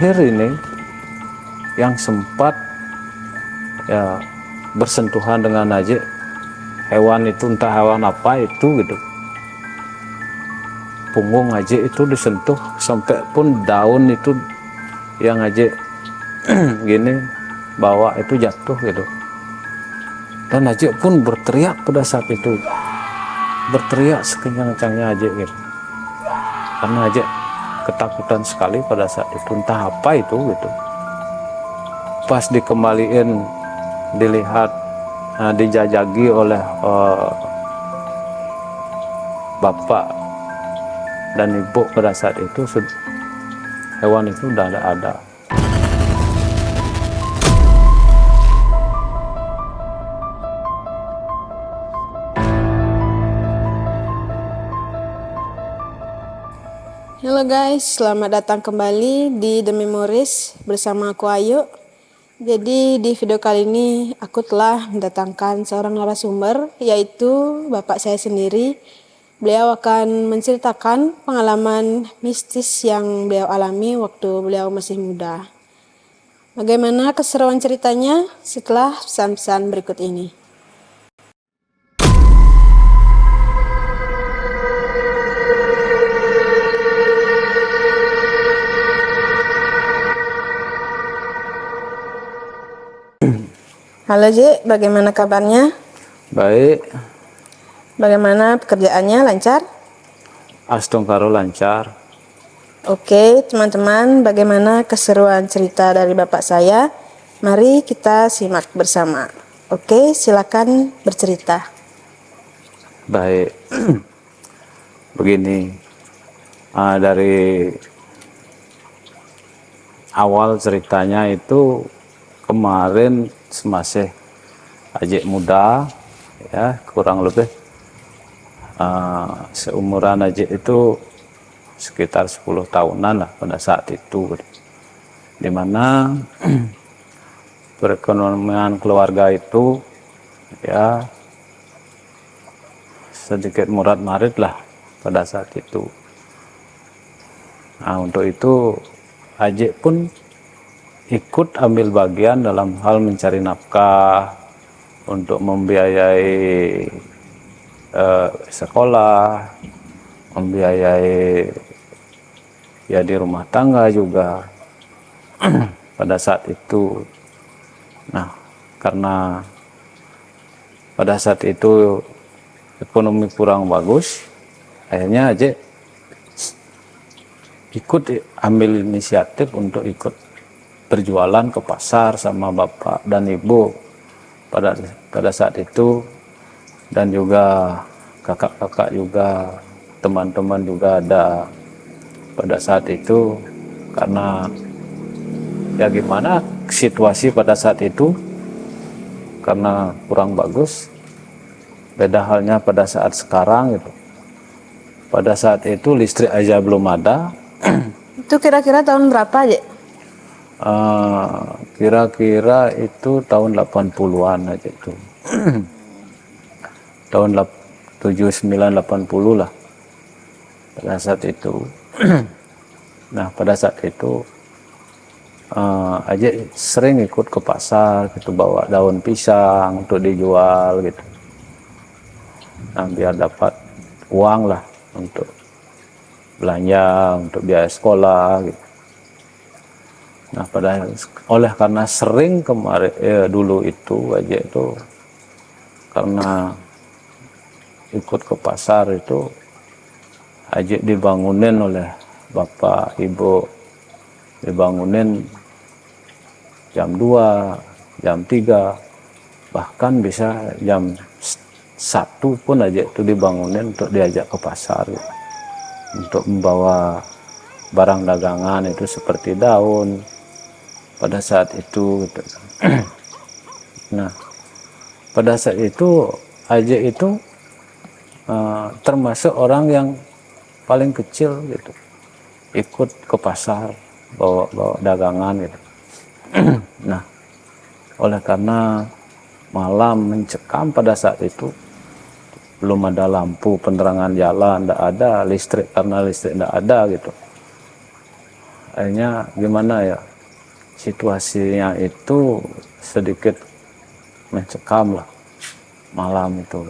terakhir ini yang sempat ya bersentuhan dengan Aji, hewan itu entah hewan apa itu gitu, punggung Aji itu disentuh sampai pun daun itu yang Aji gini bawa itu jatuh gitu, dan Aji pun berteriak pada saat itu, berteriak sekencang-kencangnya Aji gitu, karena Aji ketakutan sekali pada saat itu, entah apa itu gitu. Pas dikembaliin dilihat, dijajagi oleh bapak dan ibu pada saat itu, hewan itu udah ada. Halo guys, selamat datang kembali di The Memories bersama aku Ayu. Jadi di video kali ini aku telah mendatangkan seorang narasumber, yaitu bapak saya sendiri. Beliau akan menceritakan pengalaman mistis yang beliau alami waktu beliau masih muda. Bagaimana keseruan ceritanya setelah pesan-pesan berikut ini? Halo Ji, bagaimana kabarnya? Baik. Bagaimana pekerjaannya, lancar? Astongkaro lancar. Oke, teman-teman, bagaimana keseruan cerita dari bapak saya? Mari kita simak bersama. Oke, silakan bercerita. Baik. Begini, dari awal ceritanya itu kemarin masih Aji muda, ya kurang lebih seumuran Aji itu sekitar 10 tahunan lah pada saat itu, dimana perekonomian keluarga itu ya sedikit murad-marid lah pada saat itu. Nah, untuk itu Aji pun ikut ambil bagian dalam hal mencari nafkah untuk membiayai sekolah, membiayai ya di rumah tangga juga pada saat itu. Nah, karena pada saat itu ekonomi kurang bagus, akhirnya aja ikut ambil inisiatif untuk ikut berjualan ke pasar sama bapak dan ibu pada saat itu, dan juga kakak-kakak juga, teman-teman juga ada pada saat itu. Karena ya gimana situasi pada saat itu, karena kurang bagus. Beda halnya pada saat sekarang gitu. Pada saat itu listrik aja belum ada. Itu kira-kira tahun berapa aja? Kira-kira itu tahun 80-an aja itu. Tahun 79-80 lah pada saat itu. Nah, pada saat itu aja sering ikut ke pasar gitu, bawa daun pisang untuk dijual gitu. Nah, biar dapat uang lah untuk belanja, untuk biaya sekolah gitu. Nah, karena sering kemarin dulu itu aja itu, karena ikut ke pasar itu aja dibangunin oleh bapak ibu, dibangunin jam 2, jam 3, bahkan bisa jam 1 pun aja itu dibangunin untuk diajak ke pasar gitu, untuk membawa barang dagangan itu seperti daun pada saat itu gitu. Nah, pada saat itu aja itu termasuk orang yang paling kecil gitu, ikut ke pasar bawa dagangan gitu. Nah, oleh karena malam mencekam pada saat itu, belum ada lampu penerangan jalan, tidak ada listrik, karena listrik tidak ada gitu. akhirnya gimana ya, situasinya itu sedikit mencekam lah malam itu.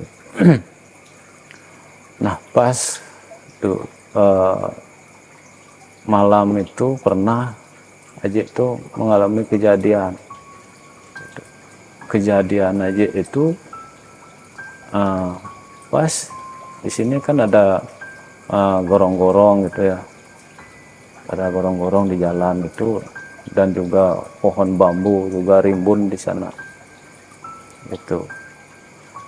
Nah pas tuh malam itu pernah Aji itu mengalami kejadian. Kejadian Aji itu pas di sini kan ada gorong-gorong gitu ya, ada gorong-gorong di jalan itu, dan juga pohon bambu juga rimbun di sana itu.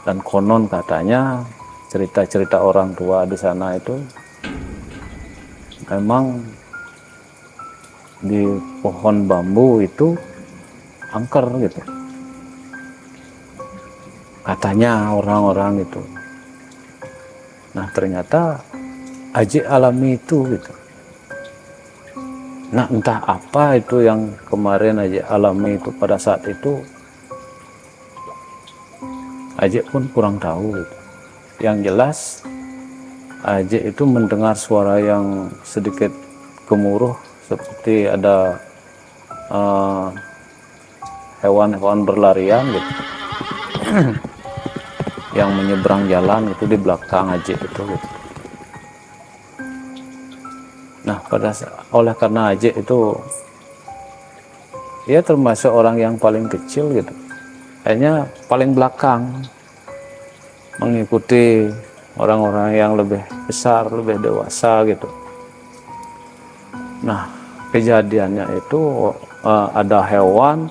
Dan konon katanya cerita-cerita orang tua di sana itu memang di pohon bambu itu angker gitu, katanya orang-orang itu. Nah ternyata Aji alami itu gitu. Nah entah apa itu yang kemarin Aji alami itu, pada saat itu Aji pun kurang tahu gitu. Yang jelas Aji itu mendengar suara yang sedikit gemuruh, seperti ada hewan-hewan berlarian gitu yang menyeberang jalan itu di belakang Aji itu gitu. Nah oleh karena Aji itu ya termasuk orang yang paling kecil gitu, akhirnya paling belakang mengikuti orang-orang yang lebih besar, lebih dewasa gitu. Nah kejadiannya itu ada hewan,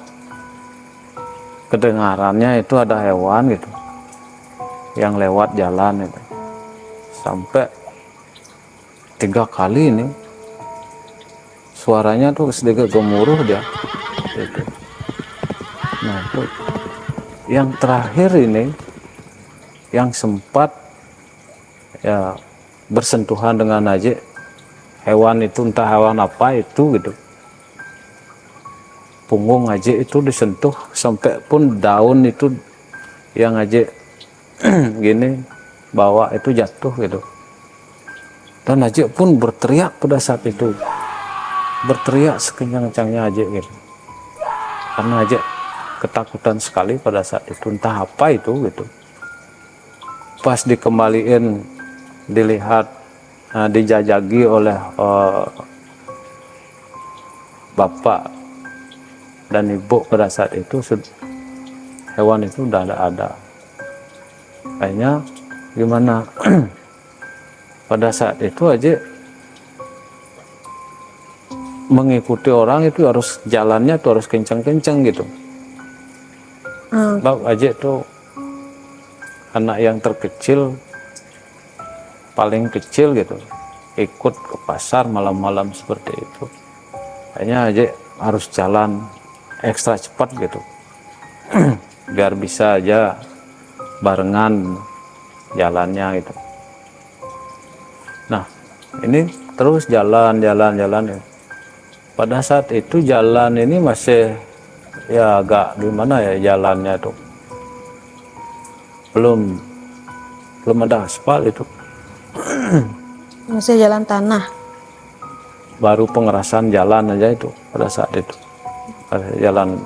kedengarannya itu ada hewan gitu yang lewat jalan itu, sampai 3 kali ini suaranya tuh sedikit gemuruh dia gitu. Nah itu yang terakhir ini yang sempat ya bersentuhan dengan Aji, hewan itu entah hewan apa itu gitu, punggung Aji itu disentuh, sampai pun daun itu yang Aji gini bawa itu jatuh gitu. Dan Aji pun berteriak pada saat itu, berteriak sekencang-kencangnya Aji gitu, karena Aji ketakutan sekali pada saat itu, entah apa itu gitu. Pas dikembaliin, dilihat, dijajagi oleh bapak dan ibu pada saat itu, hewan itu udah ada. Kayaknya gimana pada saat itu Aji mengikuti orang itu harus jalannya tuh harus kencang-kencang gitu. Bab Aji itu anak yang terkecil, paling kecil gitu, ikut ke pasar malam-malam seperti itu. Kayaknya Aji harus jalan ekstra cepat gitu biar bisa aja barengan jalannya gitu. Nah ini terus jalan ya. Pada saat itu jalan ini masih ya agak gimana ya, jalannya tuh belum ada aspal itu, Masih jalan tanah. baru pengerasan jalan aja itu pada saat itu. Jalan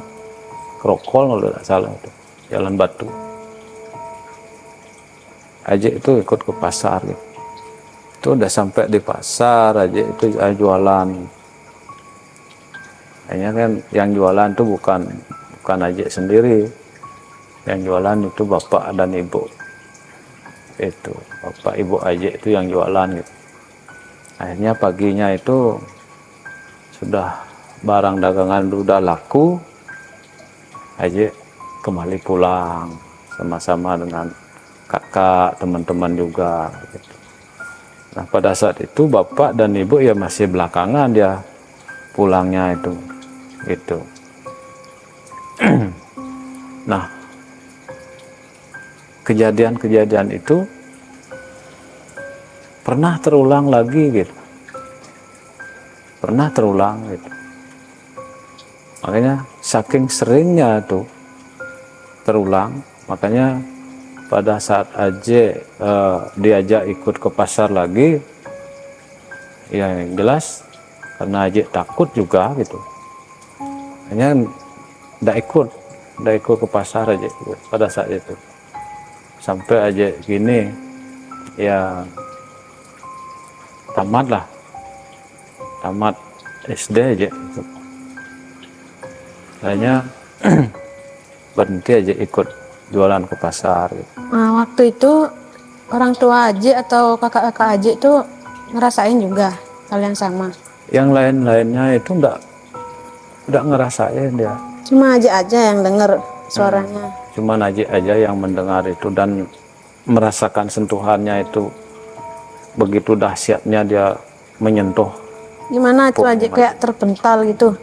krokol kalau tidak salah itu, jalan batu. Aji itu ikut ke pasar gitu. Itu udah sampai di pasar, Aji itu jualan. Kayaknya kan yang jualan itu bukan Aji sendiri, yang jualan itu bapak dan ibu. Itu bapak ibu Aji itu yang jualan gitu. Akhirnya paginya itu sudah barang dagangan udah laku, Aji kembali pulang sama-sama dengan kakak, teman-teman juga gitu. Nah pada saat itu bapak dan ibu ya masih belakangan dia pulangnya itu gitu. Nah kejadian-kejadian itu pernah terulang lagi gitu, pernah terulang gitu. Makanya saking seringnya tuh terulang, makanya pada saat Aji diajak ikut ke pasar lagi, ya yang jelas karena Ajik takut juga gitu. Hanya ndak ikut ke pasar Ajik pada saat itu. Sampai Ajik gini ya tamat SD aja gitu. Hanya berhenti aja ikut jualan ke pasar gitu. Nah, waktu itu orang tua Aji atau kakak-kakak Aji itu ngerasain juga hal yang sama. Yang lain-lainnya itu enggak ngerasain dia. Cuma Aji aja yang denger suaranya. Cuman aja yang mendengar itu dan merasakan sentuhannya itu begitu dahsyatnya dia menyentuh. Gimana tuh Aji kayak terpental gitu?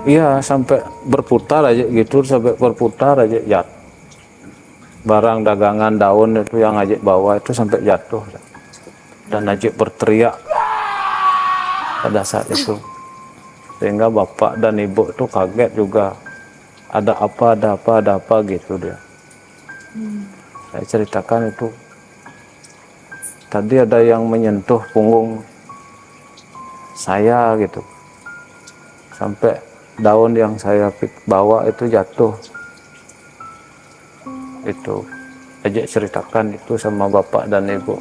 Iya, sampai berputar aja gitu, sampai berputar aja jatuh. Barang dagangan daun itu yang Ajik bawa itu sampai jatuh. Dan Ajik berteriak pada saat itu. Sehingga bapak dan ibu itu kaget juga. Ada apa gitu dia. Saya ceritakan itu. Tadi ada yang menyentuh punggung saya gitu. Sampai daun yang saya bawa itu jatuh. Itu Ajik ceritakan itu sama bapak dan ibu.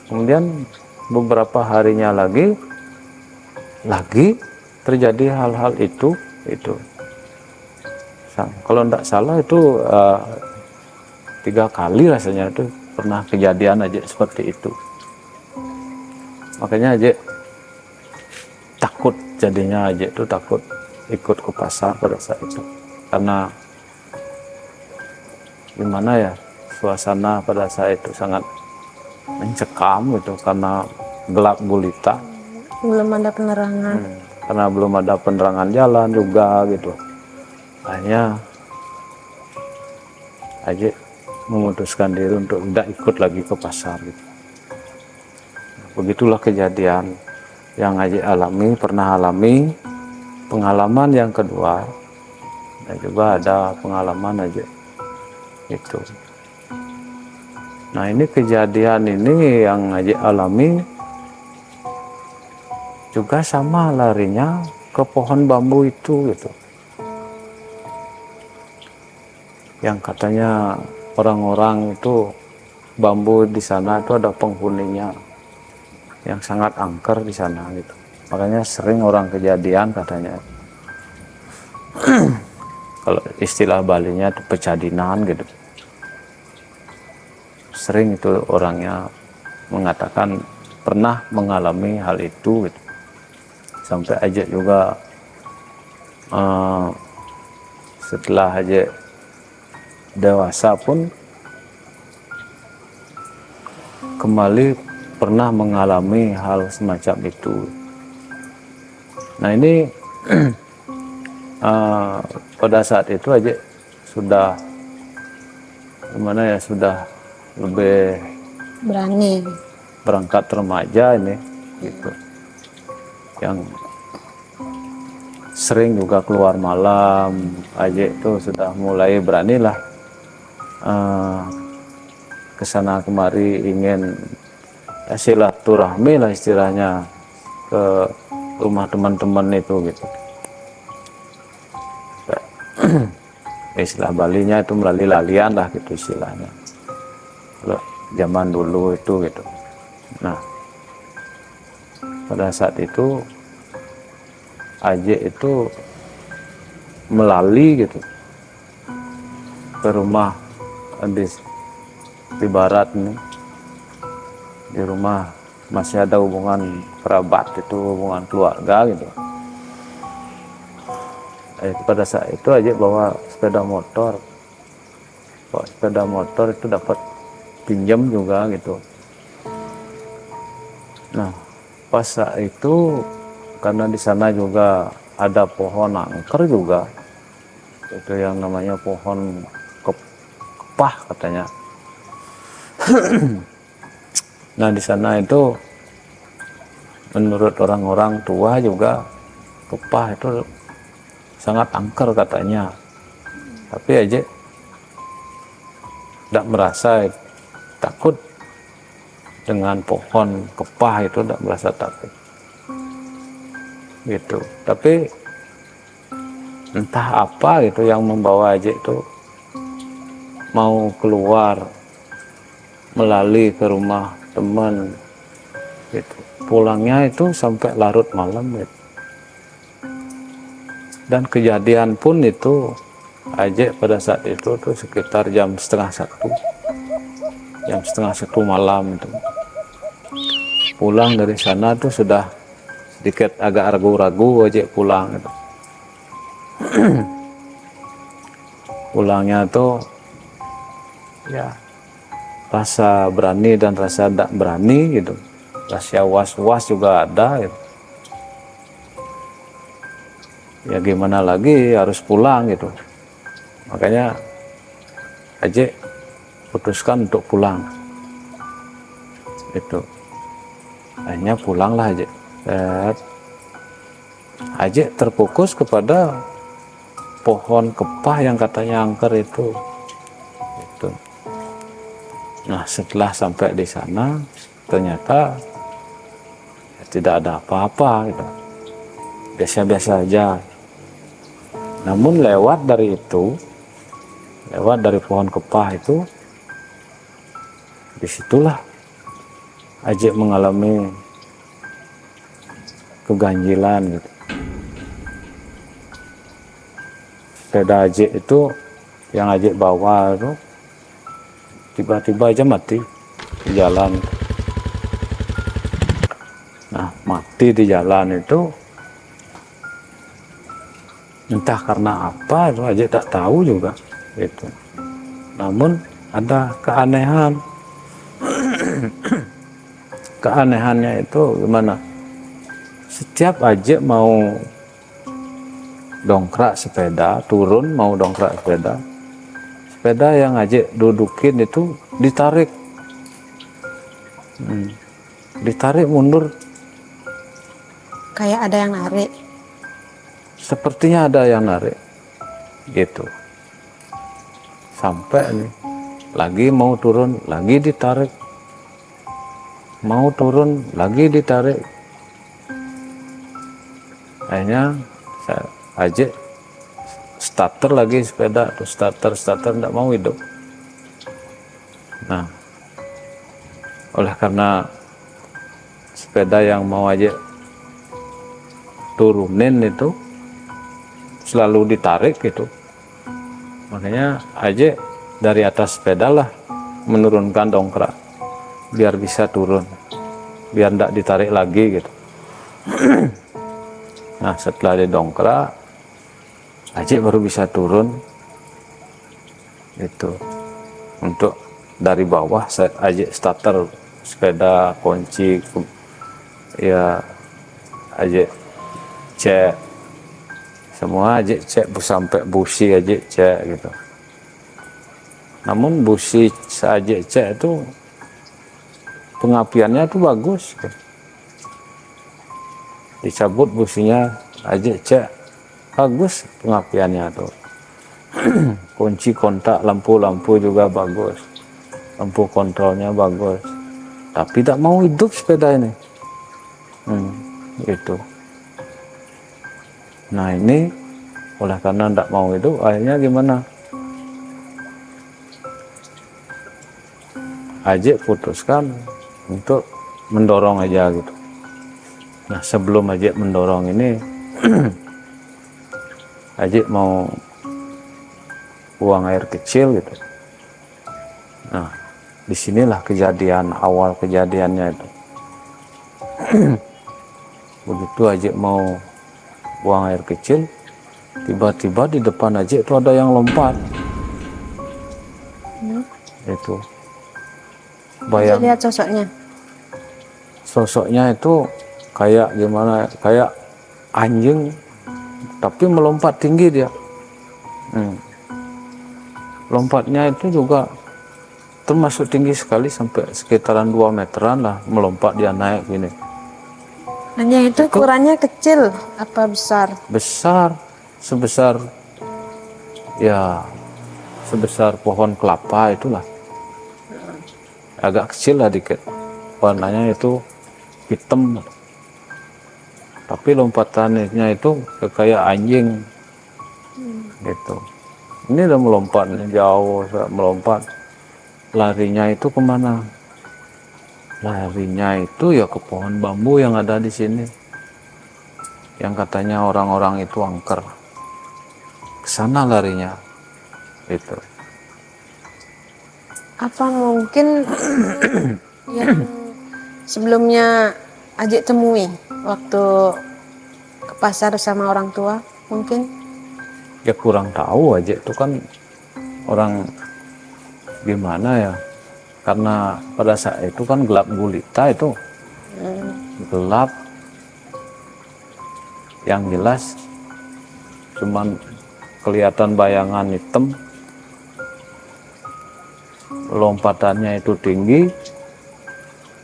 Kemudian beberapa harinya lagi terjadi hal-hal itu. Kalau tidak salah itu 3 kali rasanya itu pernah kejadian Ajik seperti itu. Makanya Ajik takut, jadinya Ajik itu takut ikut ke pasar pada saat itu. Karena gimana ya, suasana pada saat itu sangat mencekam gitu karena gelap gulita. Belum ada penerangan. Karena belum ada penerangan jalan juga gitu. Akhirnya Ajik memutuskan diri untuk tidak ikut lagi ke pasar gitu. Begitulah kejadian yang Ajik pernah alami. Pengalaman yang kedua, dan juga ada pengalaman Ajik itu. Nah, ini kejadian ini yang Ajik alami juga sama, larinya ke pohon bambu itu gitu. Yang katanya orang-orang itu bambu di sana itu ada penghuninya yang sangat angker di sana gitu. Makanya sering orang kejadian katanya. Kalau istilah Balinya itu pecadinan gitu. Sering itu orangnya mengatakan pernah mengalami hal itu gitu. Sampai Ajik juga setelah Ajik dewasa pun kembali pernah mengalami hal semacam itu. Nah, ini pada saat itu Ajik sudah sudah lebih Berani. berangkat remaja ini gitu, yang sering juga keluar malam. Ajik itu sudah mulai beranilah kesana kemari, ingin silaturahmi lah istilahnya ke rumah teman-teman itu gitu. Istilah Balinya itu melalui lalian lah gitu istilahnya kalau zaman dulu itu gitu. Nah, pada saat itu Ajik itu melali gitu ke rumah di barat nih, di rumah masih ada hubungan kerabat itu, hubungan keluarga gitu. Pada saat itu Ajik bawa sepeda motor itu dapat pinjam juga gitu. Nah, pas saat itu karena di sana juga ada pohon angker juga, itu yang namanya pohon kepah katanya. Nah, di sana itu menurut orang-orang tua juga kepah itu sangat angker katanya. Tapi Ajik tidak merasa takut dengan pohon kepah itu, tidak merasa takut. gitu. Tapi entah apa gitu yang membawa Ajik itu mau keluar melalui ke rumah teman gitu. Pulangnya itu sampai larut malam gitu. Dan kejadian pun itu Ajik pada saat itu tuh sekitar jam setengah satu malam itu. Pulang dari sana tuh sudah sedikit agak ragu-ragu Ajik pulang gitu. Pulangnya tuh ya rasa berani dan rasa tidak berani gitu, rasa was-was juga ada gitu. Ya gimana lagi, harus pulang gitu. Makanya Ajik putuskan untuk pulang itu. Akhirnya pulanglah Ajik. Ajik terfokus kepada pohon kepah yang katanya angker itu. Nah setelah sampai di sana ternyata ya, tidak ada apa-apa gitu, biasa-biasa aja. Namun lewat dari pohon kepah itu, disitulah Ajik mengalami keganjilan gitu. Sepeda Ajik itu yang Ajik bawa itu tiba-tiba aja mati di jalan. Nah mati di jalan itu entah karena apa itu Ajik tak tahu juga gitu. Namun ada keanehan. Keanehannya itu gimana? Setiap Ajik mau dongkrak sepeda, turun mau dongkrak sepeda, sepeda yang Ajik dudukin itu ditarik, ditarik mundur. Kayak ada yang narik. Sepertinya ada yang narik, gitu. Sampai nih, lagi mau turun, lagi ditarik, mau turun, lagi ditarik. Akhirnya Ajik starter lagi sepeda, terus starter tidak mau hidup. Nah, oleh karena sepeda yang mau Ajik turunin itu selalu ditarik gitu, makanya Ajik dari atas sepeda lah menurunkan dongkrak biar bisa turun, biar tidak ditarik lagi gitu. Nah setelah didongkrak Ajik baru bisa turun itu. Untuk dari bawah Ajik starter sepeda, kunci ya Ajik cek semua, Ajik cek sampai busi Ajik cek gitu. Namun busi Ajik cek itu pengapiannya tuh bagus gitu. Dicabut businya, Ajik cek bagus pengapiannya tuh. Kunci kontak, lampu juga bagus, lampu kontrolnya bagus, tapi tak mau hidup sepeda ini. Gitu. Nah ini oleh karena tidak mau hidup, akhirnya gimana? Ajik putuskan untuk mendorong aja gitu. Nah sebelum Ajik mendorong ini Ajik mau buang air kecil gitu. Nah disinilah awal kejadiannya itu. Begitu Ajik mau buang air kecil, tiba-tiba di depan Ajik itu ada yang lompat. Itu bayang. Lihat sosoknya. Sosoknya itu kayak gimana? Kayak anjing, tapi melompat tinggi dia. Lompatnya itu juga termasuk tinggi sekali, sampai sekitaran 2 meteran lah melompat dia naik gini. Hanya itu ukurannya kecil apa besar? Besar, sebesar pohon kelapa itulah. Agak kecil lah dikit. Warnanya itu hitam. tapi lompatannya itu kayak anjing gitu. Ini udah melompat jauh, melompat, larinya itu kemana? Larinya itu ya ke pohon bambu yang ada di sini, yang katanya orang-orang itu angker. Kesana larinya gitu. Apa mungkin yang sebelumnya Ajik temui waktu ke pasar sama orang tua mungkin? Ya kurang tahu aja, itu kan orang gimana ya, karena pada saat itu kan gelap gulita, itu gelap, yang jelas cuman kelihatan bayangan hitam, lompatannya itu tinggi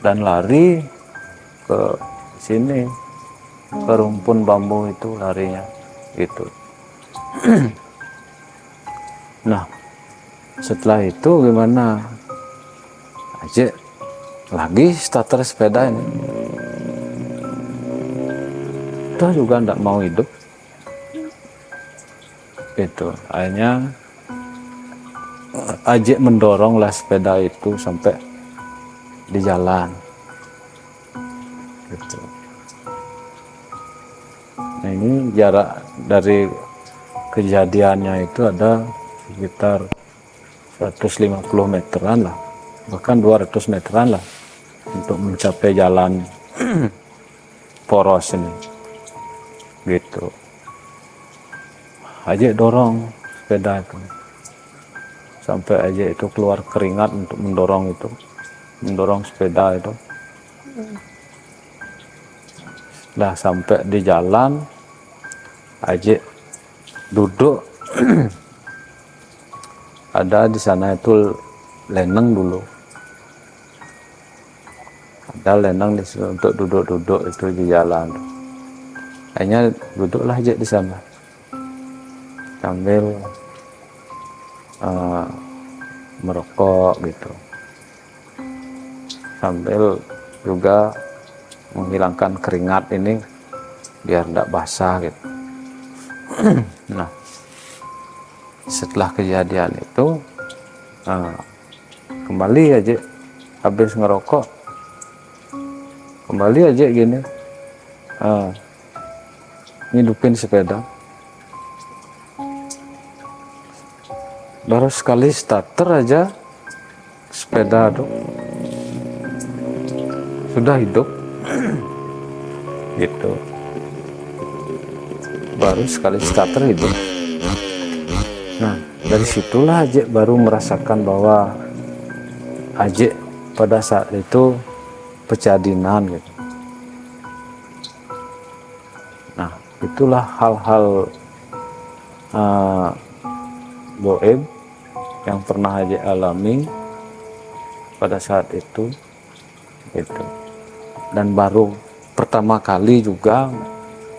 dan lari ke sini, ke rumpun bambu itu larinya gitu. Nah, setelah itu gimana? Aja lagi starter sepeda ini. Itu juga enggak mau hidup. Itu akhirnya Ajik mendoronglah sepeda itu sampai di jalan. Gitu. Nah, ini jarak dari kejadiannya itu ada sekitar 150 meteran lah, bahkan 200 meteran lah untuk mencapai jalan poros ini gitu. Ajik dorong sepeda itu sampai Ajik itu keluar keringat untuk mendorong sepeda itu. Nah, sampai di jalan Ajik duduk. Ada di sana itu leneng dulu, ada leneng di situ untuk duduk-duduk itu di jalan. Akhirnya duduklah Ajik di sana sambil merokok gitu, sambil juga menghilangkan keringat ini biar tidak basah gitu. Nah, setelah kejadian itu kembali aja habis ngerokok, kembali aja gini ngidupin sepeda. Baru sekali starter aja sepeda tuh sudah hidup gitu. Baru sekali starter hidup. Nah, dari situlah Ajik baru merasakan bahwa Ajik pada saat itu pecadinan gitu. Nah, itulah hal-hal goib yang pernah Ajik alami pada saat itu gitu. Dan baru pertama kali juga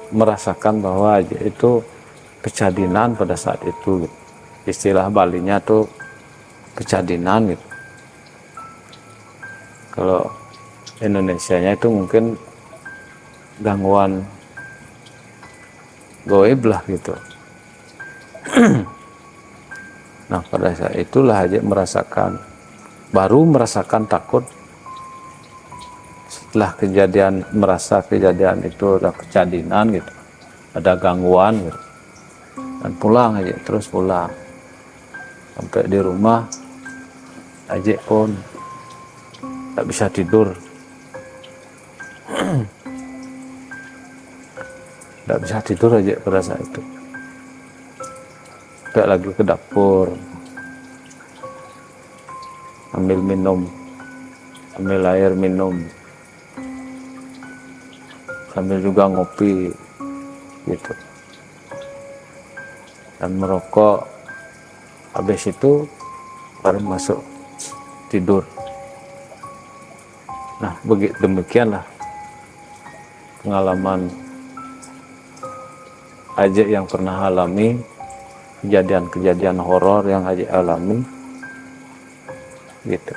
merasakan bahwa Ajik itu pecadinan pada saat itu gitu. Istilah Balinya tuh pecadinan gitu. Kalau Indonesianya itu mungkin gangguan goib lah gitu. Nah, pada saat itulah Ajik baru merasakan takut setelah merasa kejadian itu ada pecadinan gitu, ada gangguan gitu. Dan pulang Ajik, terus pulang. Sampai di rumah Ajik pun tak bisa tidur. Tak bisa tidur Ajik pada saat itu. Sampai lagi ke dapur, ambil air minum, sambil juga ngopi gitu. Dan merokok. Habis itu baru masuk tidur. Nah, demikianlah pengalaman Ajik yang pernah alami, kejadian-kejadian horor yang Ajik alami gitu.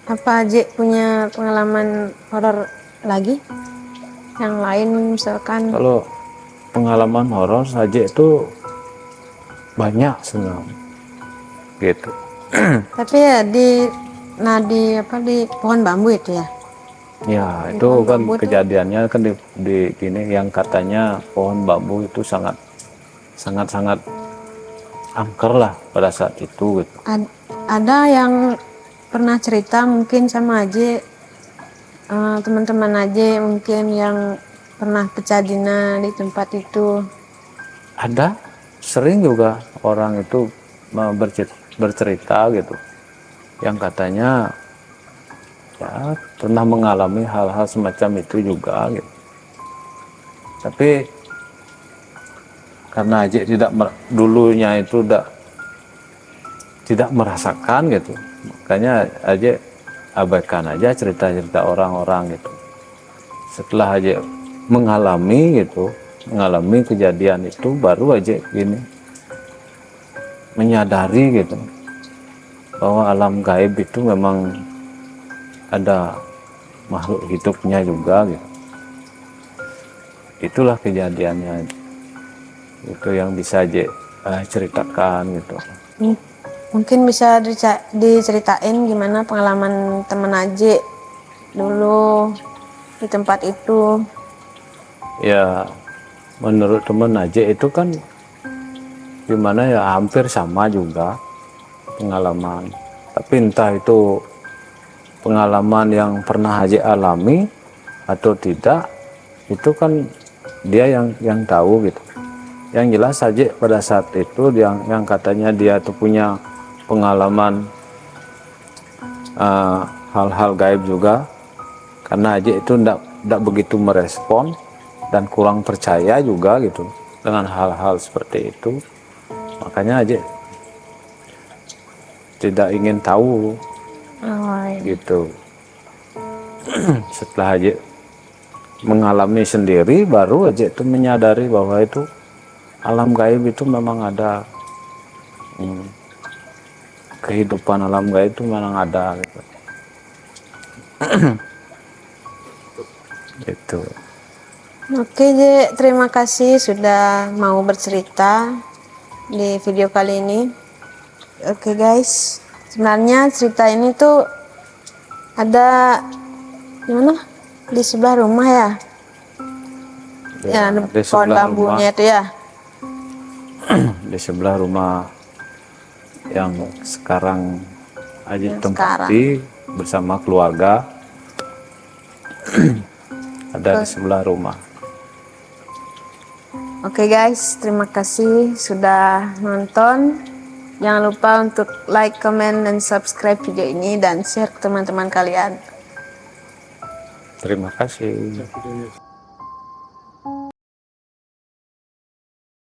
Apa Ajik punya pengalaman horor lagi? Yang lain misalkan. Kalau pengalaman horor saja itu banyak sebenarnya gitu. Tapi ya di pohon bambu itu ya. Ya Di itu pohon kan bambu tuh. kejadiannya kan di gini yang katanya pohon bambu itu sangat angker lah pada saat itu gitu. Ada yang pernah cerita mungkin sama Aji, teman-teman Aji mungkin yang pernah pecah dina di tempat itu. Ada sering juga orang itu bercerita gitu yang katanya ya pernah mengalami hal-hal semacam itu juga gitu. Tapi karena Ajik dulunya itu tidak merasakan gitu, makanya Ajik abaikan aja cerita-cerita orang-orang gitu. Setelah Ajik mengalami kejadian itu, baru Ajik gini menyadari gitu bahwa alam gaib itu memang ada makhluk hidupnya juga gitu. Itulah kejadiannya itu yang bisa ceritakan gitu. Mungkin bisa diceritain gimana pengalaman teman Aji dulu di tempat itu. Ya menurut teman aja itu kan gimana ya, hampir sama juga pengalaman, tapi entah itu pengalaman yang pernah Haji alami atau tidak, itu kan dia yang tahu gitu. Yang jelas Haji pada saat itu yang katanya dia tuh punya pengalaman hal-hal gaib juga, karena Haji itu tidak begitu merespon dan kurang percaya juga gitu dengan hal-hal seperti itu. Makanya Haji tidak ingin tahu gitu. Setelah Haji mengalami sendiri, baru Haji itu menyadari bahwa itu alam gaib itu memang ada, kehidupan alam gaib itu memang ada gitu. Gitu. Oke, Ji, terima kasih sudah mau bercerita di video kali ini. Oke guys, sebenarnya cerita ini tuh ada di mana? Di sebelah rumah ya. Ya, Di pohon sebelah bambunya rumah, itu ya. di sebelah rumah yang sekarang Haji Yang tempati bersama keluarga, ada di sebelah rumah. Oke guys, terima kasih sudah nonton. Jangan lupa untuk like, comment, dan subscribe video ini dan share ke teman-teman kalian. Terima kasih.